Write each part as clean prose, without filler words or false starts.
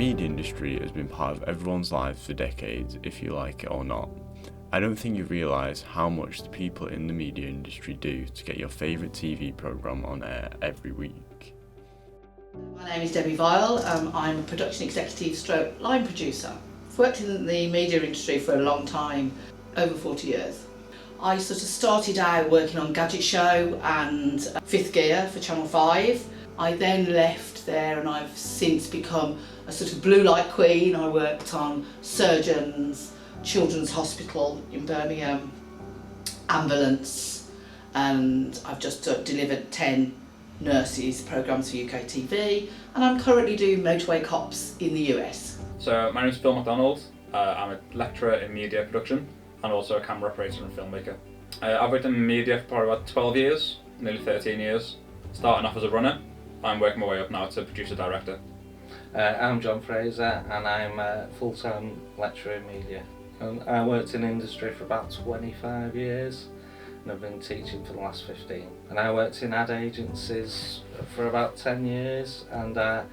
media industry has been part of everyone's lives for decades, if you like it or not. I don't think you realise how much the people in the media industry do to get your favourite TV programme on air every week. My name is Debbie Vile. I'm a production executive stroke line producer. I've worked in the media industry for a long time, over 40 years. I sort of started out working on Gadget Show and Fifth Gear for Channel 5. I then left there and I've since become a sort of blue light queen. I worked on Surgeons, Children's Hospital in Birmingham, Ambulance, and I've just delivered 10 nurses programmes for UK TV, and I'm currently doing Motorway Cops in the US. So my name is Phil McDonald. I'm a lecturer in media production and also a camera operator and filmmaker. I've worked in media for probably about 12 years, nearly 13 years. Starting off as a runner, I'm working my way up now to producer-director. I'm John Fraser and I'm a full-time lecturer in media. I worked in industry for about 25 years and I've been teaching for the last 15. And I worked in ad agencies for about 10 years, and our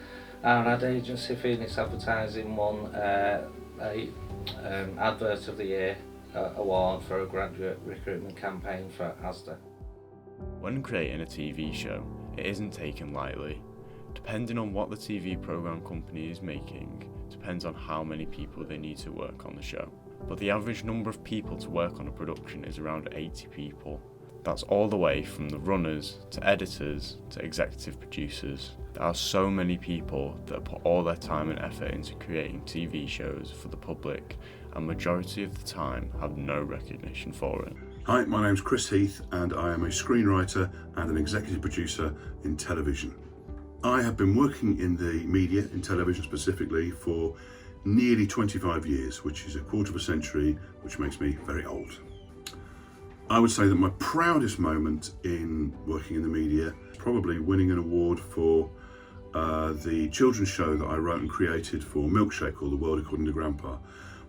ad agency, Phoenix Advertising, won Advert of the Year award for a graduate recruitment campaign for Asda. When creating a TV show, it isn't taken lightly. Depending on what the TV programme company is making, depends on how many people they need to work on the show. But the average number of people to work on a production is around 80 people. That's all the way from the runners, to editors, to executive producers. There are so many people that put all their time and effort into creating TV shows for the public, and majority of the time have no recognition for it. Hi, my name's Chris Heath and I am a screenwriter and an executive producer in television. I have been working in the media, in television specifically, for nearly 25 years, which is a quarter of a century, which makes me very old. I would say that my proudest moment in working in the media is probably winning an award for the children's show that I wrote and created for Milkshake, called The World According to Grandpa.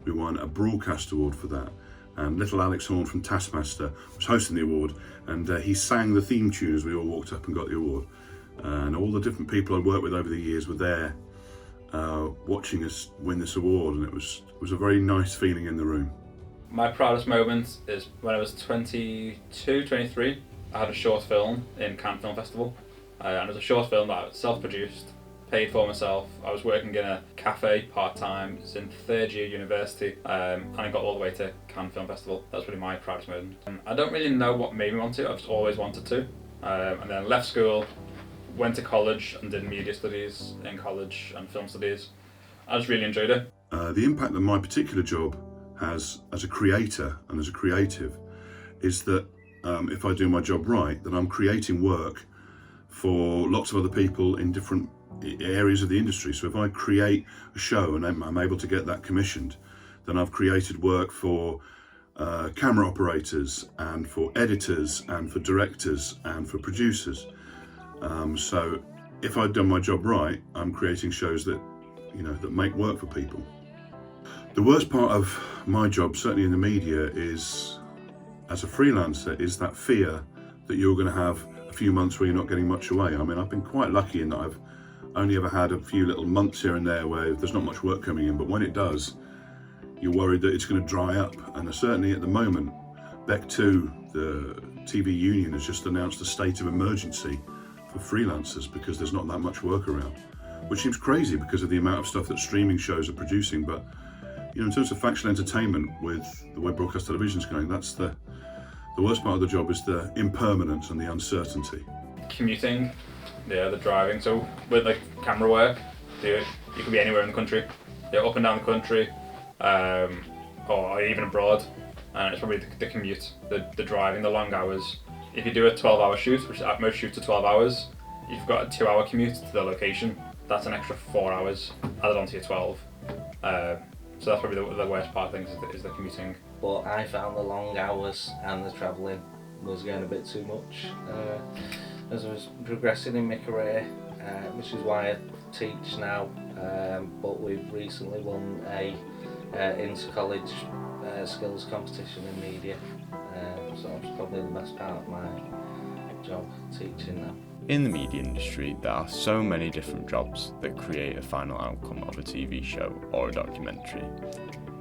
We won a broadcast award for that, and little Alex Horn from Taskmaster was hosting the award, and he sang the theme tune as we all walked up and got the award. And all the different people I'd worked with over the years were there watching us win this award, and it was a very nice feeling in the room. My proudest moment is when I was 22, 23. I had a short film in Cannes Film Festival, and it was a short film that I self-produced, paid for myself. I was working in a cafe part-time. It was in third year university, and I got all the way to Cannes Film Festival. That's really my proudest moment. I don't really know what made me want to. I've just always wanted to, and then left school, went to college and did media studies in college and film studies. I just really enjoyed it. The impact that my particular job has as a creator and as a creative is that if I do my job right, then I'm creating work for lots of other people in different areas of the industry. So if I create a show and I'm able to get that commissioned, then I've created work for camera operators and for editors and for directors and for producers. So if I've done my job right, I'm creating shows that make work for people. The worst part of my job, certainly in the media, is as a freelancer, is that fear that you're going to have a few months where you're not getting much away. I mean, I've been quite lucky in that I've only ever had a few little months here and there where there's not much work coming in, but when it does, you're worried that it's going to dry up. And certainly at the moment, BEC2, the TV union, has just announced a state of emergency for freelancers because there's not that much work around, which seems crazy because of the amount of stuff that streaming shows are producing. But in terms of factual entertainment, with the way broadcast television's going, that's the worst part of the job, is the impermanence and the uncertainty. Commuting, the driving. So with like camera work, you could be anywhere in the country, up and down the country, or even abroad. And it's probably the commute, the driving, the long hours. If you do a 12-hour shoot, which at most shoots are 12 hours, you've got a 2-hour commute to the location. That's an extra 4 hours added onto your 12. So that's probably the worst part of things, is the commuting. But I found the long hours and the travelling was getting a bit too much as I was progressing in my career, which is why I teach now. But we've recently won a inter-college skills competition in media, so it's probably the best part of my job, teaching now. In the media industry, there are so many different jobs that create a final outcome of a TV show or a documentary.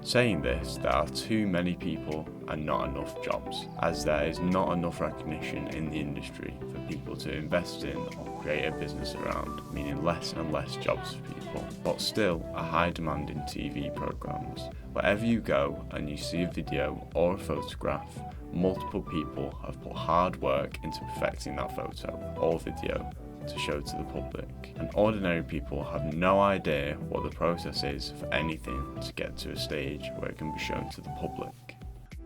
Saying this, there are too many people and not enough jobs, as there is not enough recognition in the industry for people to invest in or create a business around, meaning less and less jobs for people, but still a high demand in TV programmes. Wherever you go and you see a video or a photograph, multiple people have put hard work into perfecting that photo or video to show to the public, and ordinary people have no idea what the process is for anything to get to a stage where it can be shown to the public.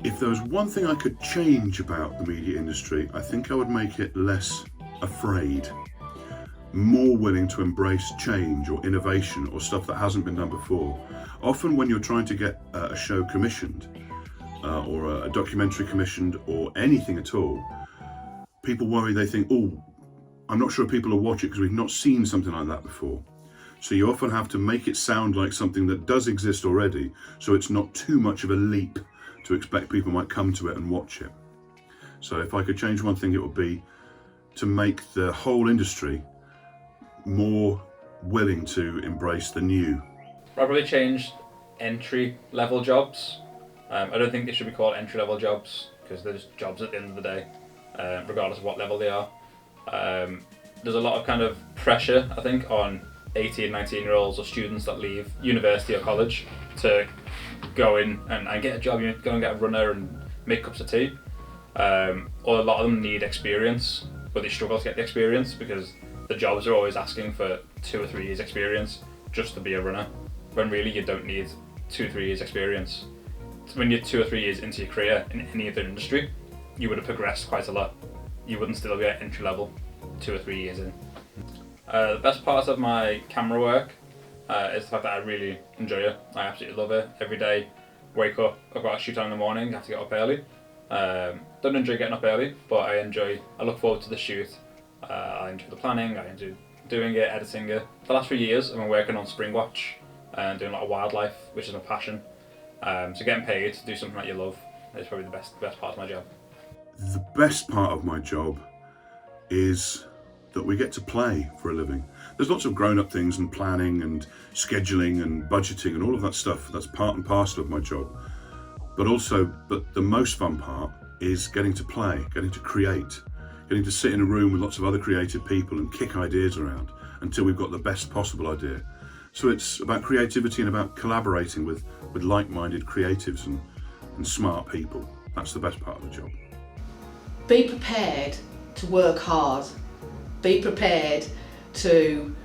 If there was one thing I could change about the media industry, I think I would make it less afraid, more willing to embrace change or innovation or stuff that hasn't been done before. Often when you're trying to get a show commissioned or a documentary commissioned or anything at all, people worry, they think, oh, I'm not sure if people will watch it because we've not seen something like that before. So you often have to make it sound like something that does exist already, so it's not too much of a leap to expect people might come to it and watch it. So if I could change one thing, it would be to make the whole industry more willing to embrace the new. Probably change entry-level jobs. I don't think they should be called entry-level jobs because they're just jobs at the end of the day, regardless of what level they are. There's a lot of kind of pressure, I think, on 18, 19-year-olds or students that leave university or college to go in and get a job. You go and get a runner and make cups of tea. Or a lot of them need experience, but they struggle to get the experience because the jobs are always asking for 2 or 3 years experience just to be a runner, when really you don't need 2 or 3 years experience. When you're 2 or 3 years into your career in any other industry, you would have progressed quite a lot. You wouldn't still be at entry level 2 or 3 years in. The best part of my camera work is the fact that I really enjoy it. I absolutely love it. Every day, wake up, I've got a shoot on in the morning, I have to get up early. Don't enjoy getting up early, but I look forward to the shoot. I enjoy the planning, I enjoy doing it, editing it. For the last 3 years, I've been working on Springwatch and doing a lot of wildlife, which is my passion. So getting paid to do something that you love is probably the best part of my job. The best part of my job is that we get to play for a living. There's lots of grown-up things and planning and scheduling and budgeting and all of that stuff. That's part and parcel of my job. But the most fun part is getting to play, getting to create, getting to sit in a room with lots of other creative people and kick ideas around until we've got the best possible idea. So it's about creativity and about collaborating with like-minded creatives and smart people. That's the best part of the job. Be prepared to work hard. Be prepared to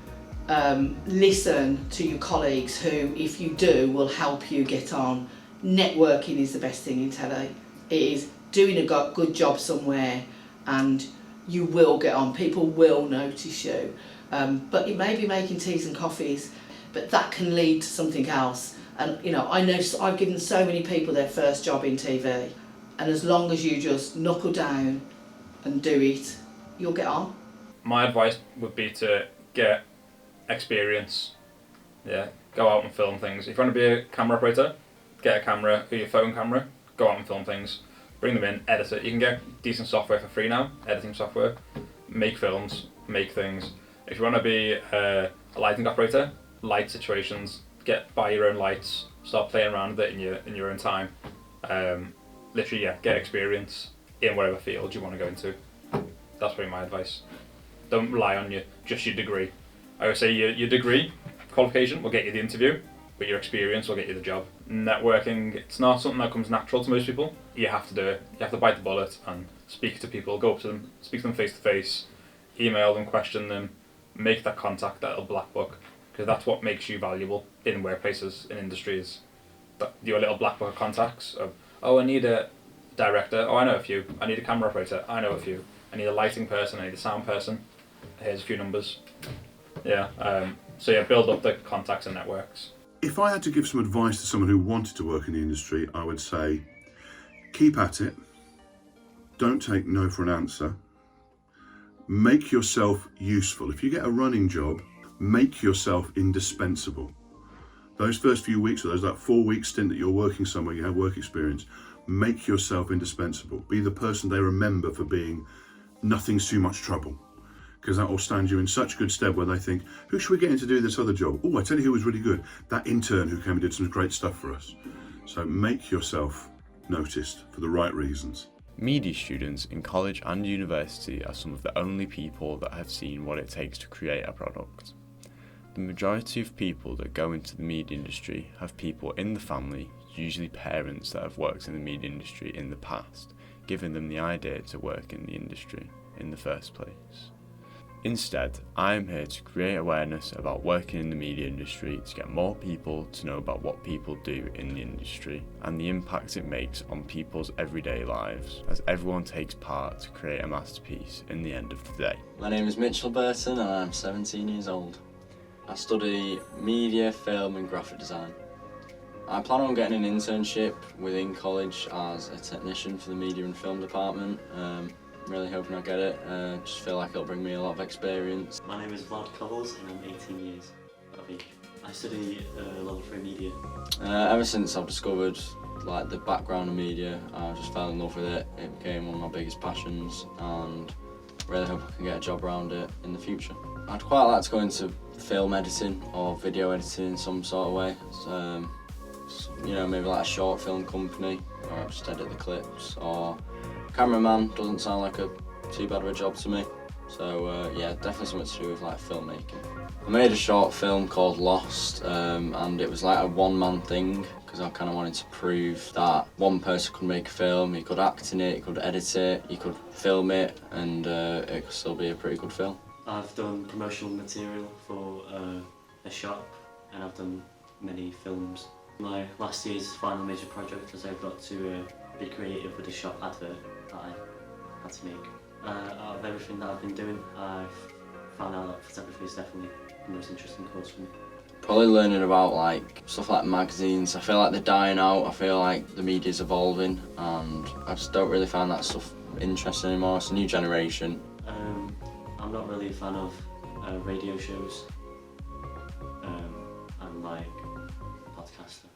listen to your colleagues who, if you do, will help you get on. Networking is the best thing in telly. It is doing a good job somewhere and you will get on. People will notice you. But you may be making teas and coffees, but that can lead to something else. And I know I've given so many people their first job in TV, and as long as you just knuckle down and do it, you'll get on. My advice would be to get experience. Yeah, go out and film things. If you want to be a camera operator, get a camera or your phone camera, go out and film things, bring them in, edit it. You can get decent software for free now, editing software, make films, make things. If you want to be a lighting operator, light situations, buy your own lights, start playing around with it in your own time. Literally, get experience in whatever field you want to go into. That's probably my advice. Don't rely on just your degree. I would say your degree qualification will get you the interview, but your experience will get you the job. Networking, it's not something that comes natural to most people. You have to do it. You have to bite the bullet and speak to people, go up to them, speak to them face to face, email them, question them, make that contact, that little black book, because that's what makes you valuable in workplaces, in industries. Your little black book of contacts of, I need a director, I know a few. I need a camera operator, I know a few. I need a lighting person, I need a sound person. Here's a few numbers. Build up the contacts and networks. If I had to give some advice to someone who wanted to work in the industry, I would say, keep at it. Don't take no for an answer. Make yourself useful. If you get a running job, make yourself indispensable. Those first few weeks, or that 4-week stint that you're working somewhere, you have work experience, make yourself indispensable. Be the person they remember for being nothing's too much trouble. because that will stand you in such good stead where they think, who should we get in to do this other job? Oh, I tell you who was really good, that intern who came and did some great stuff for us. So make yourself noticed for the right reasons. Media students in college and university are some of the only people that have seen what it takes to create a product. The majority of people that go into the media industry have people in the family, usually parents that have worked in the media industry in the past, giving them the idea to work in the industry in the first place. Instead, I am here to create awareness about working in the media industry to get more people to know about what people do in the industry and the impact it makes on people's everyday lives, as everyone takes part to create a masterpiece in the end of the day. My name is Mitchell Burton and I'm 17 years old. I study media, film and graphic design. I plan on getting an internship within college as a technician for the media and film department. Really hoping I get it. Just feel like it'll bring me a lot of experience. My name is Vlad Covels and I'm 18 years of age. I study level 3 media. Ever since I've discovered like the background of media, I just fell in love with it. It became one of my biggest passions and really hope I can get a job around it in the future. I'd quite like to go into film editing or video editing in some sort of way. You know, maybe like a short film company where I just edit the clips, or cameraman doesn't sound like too bad of a job to me. So yeah, definitely something to do with like filmmaking. I made a short film called Lost, and it was like a one-man thing because I kind of wanted to prove that one person could make a film. He could act in it, he could edit it, he could film it, and it could still be a pretty good film. I've done promotional material for a shop and I've done many films. My last year's final major project was I got to be creative with a shop advert that I had to make. Out of everything that I've been doing, I've found out that photography is definitely the most interesting course for me. Probably learning about like stuff like magazines. I feel like they're dying out. I feel like the media's evolving and I just don't really find that stuff interesting anymore. It's a new generation. I'm not really a fan of radio shows. I'm like